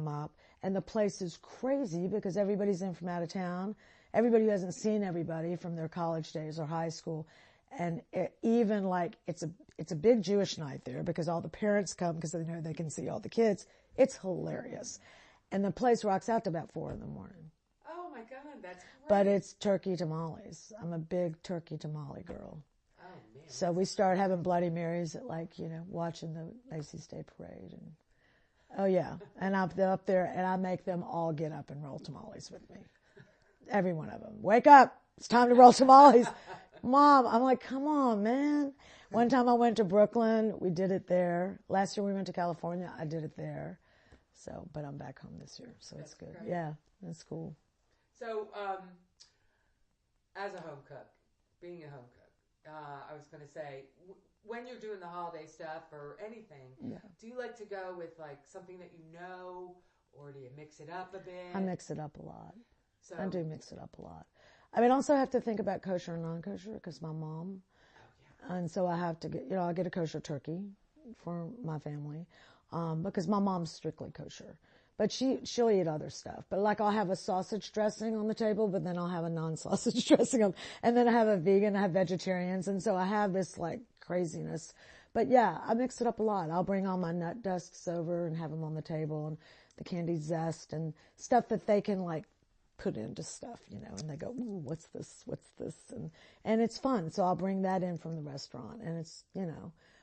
up, and the place is crazy because everybody's in from out of town. Everybody who hasn't seen everybody from their college days or high school. And even like, it's a big Jewish night there because all the parents come because they know they can see all the kids. It's hilarious. And the place rocks out to about 4 a.m. Oh my God, that's great. But it's turkey tamales. I'm a big turkey tamale girl. Oh man. So we start having Bloody Marys at watching the Macy's Day Parade. And oh yeah. And I'm up there and I make them all get up and roll tamales with me. Every one of them. Wake up. It's time to roll tamales. Mom, I'm like, come on, man. One time I went to Brooklyn. We did it there. Last year we went to California. I did it there. So, but I'm back home this year. So it's good. Great. Yeah, that's cool. So, as a home cook, being a home cook, I was going to say, when you're doing the holiday stuff or anything, do you like to go with like something that you know, or do you mix it up a bit? I mix it up a lot. So, I do mix it up a lot. I mean, also have to think about kosher and non-kosher because my mom, and so I have to get, I get a kosher turkey for my family, because my mom's strictly kosher, but she'll eat other stuff. But like I'll have a sausage dressing on the table, but then I'll have a non-sausage dressing on, and then I have a vegan, I have vegetarians, and so I have this like craziness. But yeah, I mix it up a lot. I'll bring all my nut dusks over and have them on the table, and the candied zest and stuff that they can like put into stuff, and they go, ooh, what's this? And it's fun. So I'll bring that in from the restaurant, and it's,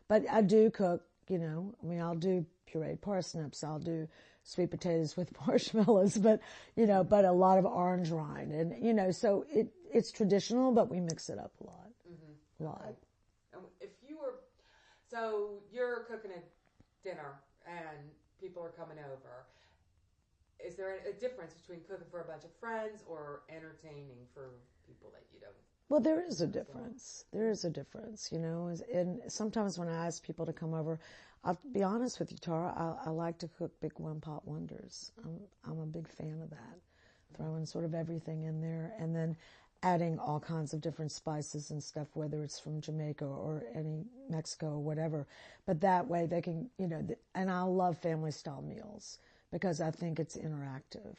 but I do cook, I'll do pureed parsnips, I'll do sweet potatoes with marshmallows, but a lot of orange rind, and, so it's traditional, but we mix it up a lot. Mm-hmm. A lot. If so you're cooking a dinner and people are coming over. Is there a difference between cooking for a bunch of friends or entertaining for people that you don't? Well, there is a difference. There is a difference, and sometimes when I ask people to come over, I'll be honest with you, Tara, I like to cook big one-pot wonders. I'm a big fan of that. Throwing sort of everything in there and then adding all kinds of different spices and stuff, whether it's from Jamaica or any Mexico or whatever. But that way they can, and I love family-style meals, because I think it's interactive.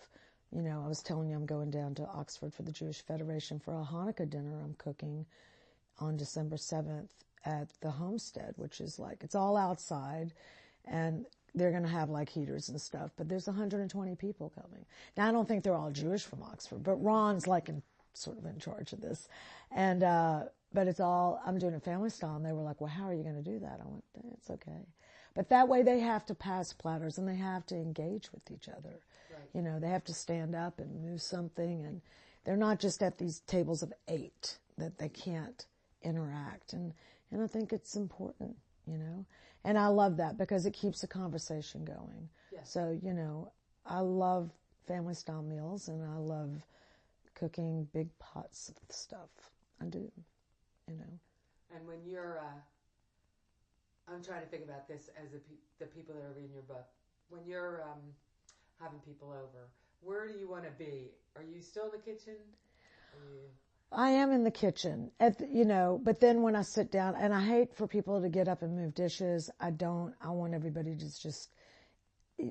I was telling you I'm going down to Oxford for the Jewish Federation for a Hanukkah dinner I'm cooking on December 7th at the Homestead, which is like, it's all outside, and they're going to have like heaters and stuff, but there's 120 people coming. Now, I don't think they're all Jewish from Oxford, but Ron's like sort of in charge of this. And, but it's all, I'm doing it family style, and they were like, well, how are you going to do that? I went, it's okay. But that way they have to pass platters and they have to engage with each other. Right. They have to stand up and move something, and they're not just at these tables of 8 that they can't interact. And I think it's important, and I love that because it keeps the conversation going. Yes. So, I love family style meals and I love cooking big pots of stuff. I do, And when you're, I'm trying to think about this as the people that are reading your book. When you're having people over, where do you want to be? Are you still in the kitchen? I am in the kitchen, but then when I sit down, and I hate for people to get up and move dishes. I want everybody to just,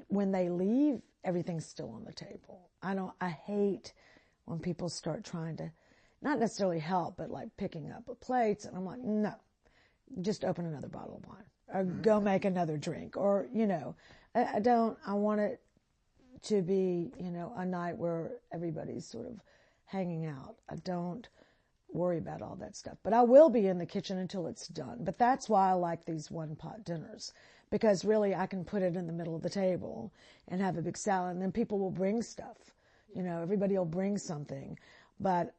when they leave, everything's still on the table. I hate when people start trying to, not necessarily help, but like picking up plates, and I'm like, no. Just open another bottle of wine or go make another drink, or, I want it to be, a night where everybody's sort of hanging out. I don't worry about all that stuff, but I will be in the kitchen until it's done. But that's why I like these one-pot dinners, because really I can put it in the middle of the table and have a big salad, and then people will bring stuff, everybody will bring something, but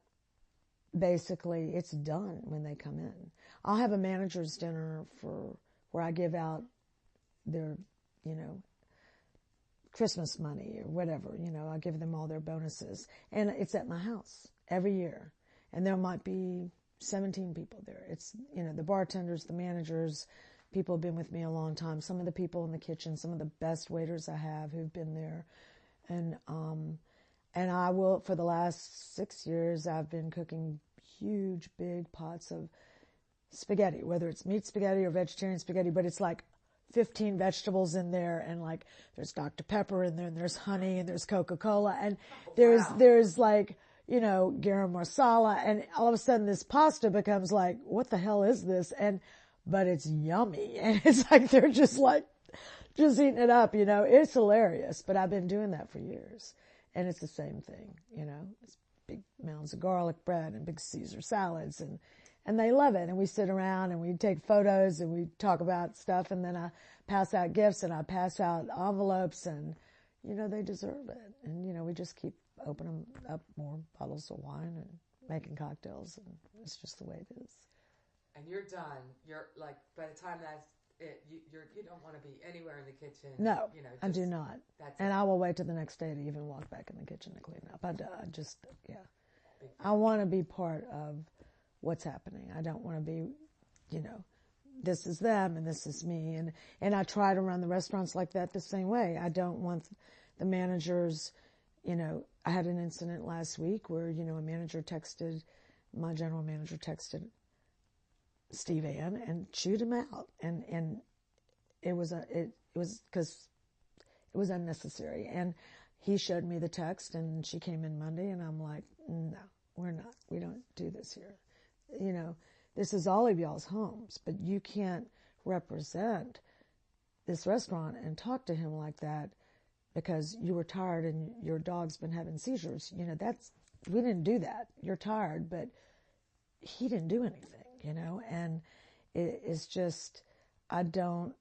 basically it's done when they come in. I'll have a manager's dinner where I give out their, Christmas money or whatever, I give them all their bonuses, and it's at my house every year, and there might be 17 people there. It's, the bartenders, the managers, people have been with me a long time. Some of the people in the kitchen, some of the best waiters I have who've been there, and I will, for the last 6 years, I've been cooking huge, big pots of spaghetti, whether it's meat spaghetti or vegetarian spaghetti, but it's like 15 vegetables in there, and like there's Dr. Pepper in there, and there's honey, and there's Coca-Cola, and there's like, you know, garam masala, and all of a sudden this pasta becomes like, what the hell is this? But it's yummy, and it's like they're just eating it up, you know. It's hilarious, but I've been doing that for years, and it's the same thing, you know. It's big mounds of garlic bread and big Caesar salads, and they love it. And we sit around and we take photos and we talk about stuff, and then I pass out gifts and I pass out envelopes, and, you know, they deserve it. And, you know, we just keep opening up more bottles of wine and making cocktails, and it's just the way it is. And you're done. You're like, by the time that's it, you don't want to be anywhere in the kitchen. No, you know, I do not. And I will wait till the next day to even walk back in the kitchen to clean up. I just, yeah. I want to be part of what's happening. I don't want to be, you know, this is them and this is me. And I try to run the restaurants like that the same way. I don't want the managers, you know, I had an incident last week where, you know, my general manager texted Steve Ann and chewed him out. And it was because it was unnecessary. And he showed me the text, and she came in Monday, and I'm like, no, we're not. We don't do this here. You know, this is all of y'all's homes, but you can't represent this restaurant and talk to him like that because you were tired and your dog's been having seizures. You know, we didn't do that. You're tired, but he didn't do anything, you know, and it's just, I don't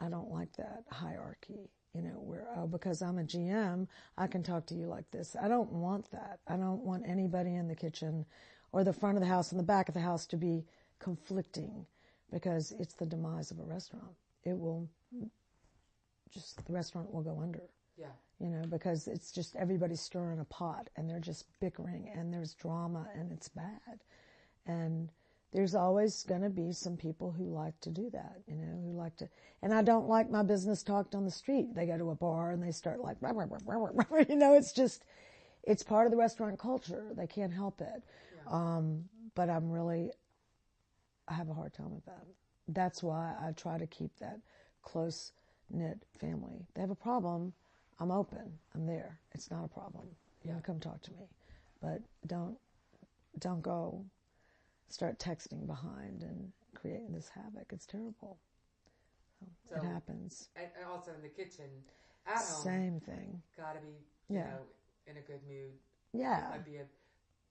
like that hierarchy, you know, where, because I'm a GM, I can talk to you like this. I don't want that. I don't want anybody in the kitchen or the front of the house and the back of the house to be conflicting, because it's the demise of a restaurant. The restaurant will go under. Yeah. You know, because it's just everybody's stirring a pot and they're just bickering and there's drama and it's bad. And there's always going to be some people who like to do that, you know, and I don't like my business talked on the street. They go to a bar and they start like, rah, rah, rah, rah, rah, rah. You know, it's part of the restaurant culture. They can't help it. Yeah. But I have a hard time with that. That's why I try to keep that close-knit family. They have a problem, I'm open. I'm there. It's not a problem. You know, come talk to me. But don't go start texting behind and creating this havoc. It's terrible. So it happens. And also in the kitchen, at home. Same thing. Got to be, you know, in a good mood. Yeah. It might be a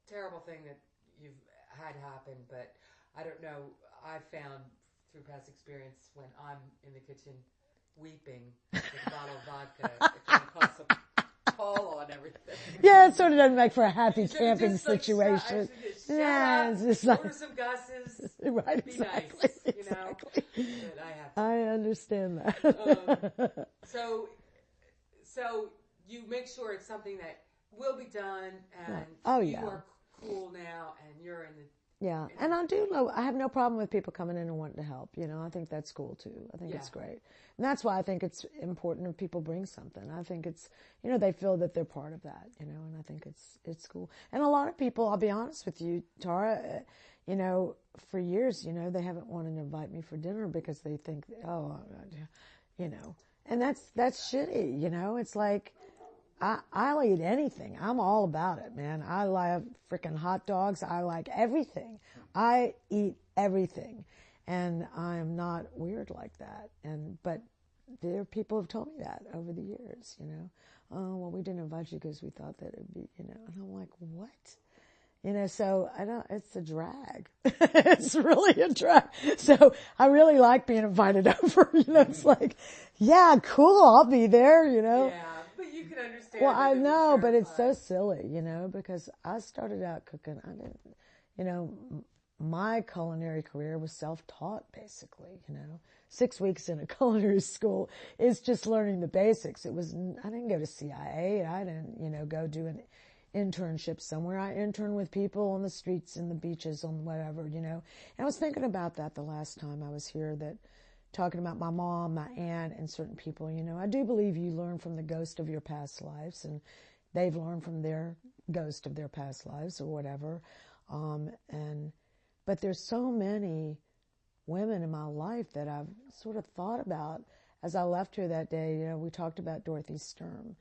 terrible thing that you've had happen, but I don't know. I've found through past experience when I'm in the kitchen weeping with a bottle of vodka, it can cause a pall on everything. Yeah, it sort of doesn't make for a happy camping situation. It's just like, order some Gus's. Right, be exactly. Nice, you know. Exactly. But I understand that. So you make sure it's something that will be done, and you are cool now, and you're in the. Yeah, and I have no problem with people coming in and wanting to help. You know, I think that's cool too. I think it's great. And that's why I think it's important if people bring something. I think it's, you know, they feel that they're part of that, you know, and I think it's cool. And a lot of people, I'll be honest with you, Tara, you know, for years, you know, they haven't wanted to invite me for dinner because they think, you know, and that's shitty, you know. It's like, I'll eat anything. I'm all about it, man. I like freaking hot dogs. I like everything. I eat everything. And I'm not weird like that. But there are people who have told me that over the years, you know. Oh, well, we didn't invite you because we thought that it'd be, you know. And I'm like, what? You know, so it's a drag. It's really a drag. So I really like being invited over. You know, it's like, yeah, cool. I'll be there, you know. Yeah. But you can understand. Well, I know, but it's so silly, you know, because I started out cooking. I didn't, you know, my culinary career was self-taught, basically, you know. 6 weeks in a culinary school is just learning the basics. I didn't go to CIA. I didn't, you know, go do an internship somewhere. I interned with people on the streets and the beaches on whatever, you know. And I was thinking about that the last time I was here, that talking about my mom, my aunt, and certain people, you know, I do believe you learn from the ghost of your past lives, and they've learned from their ghost of their past lives or whatever. But there's so many women in my life that I've sort of thought about as I left here that day. You know, we talked about Dorothy Sturm,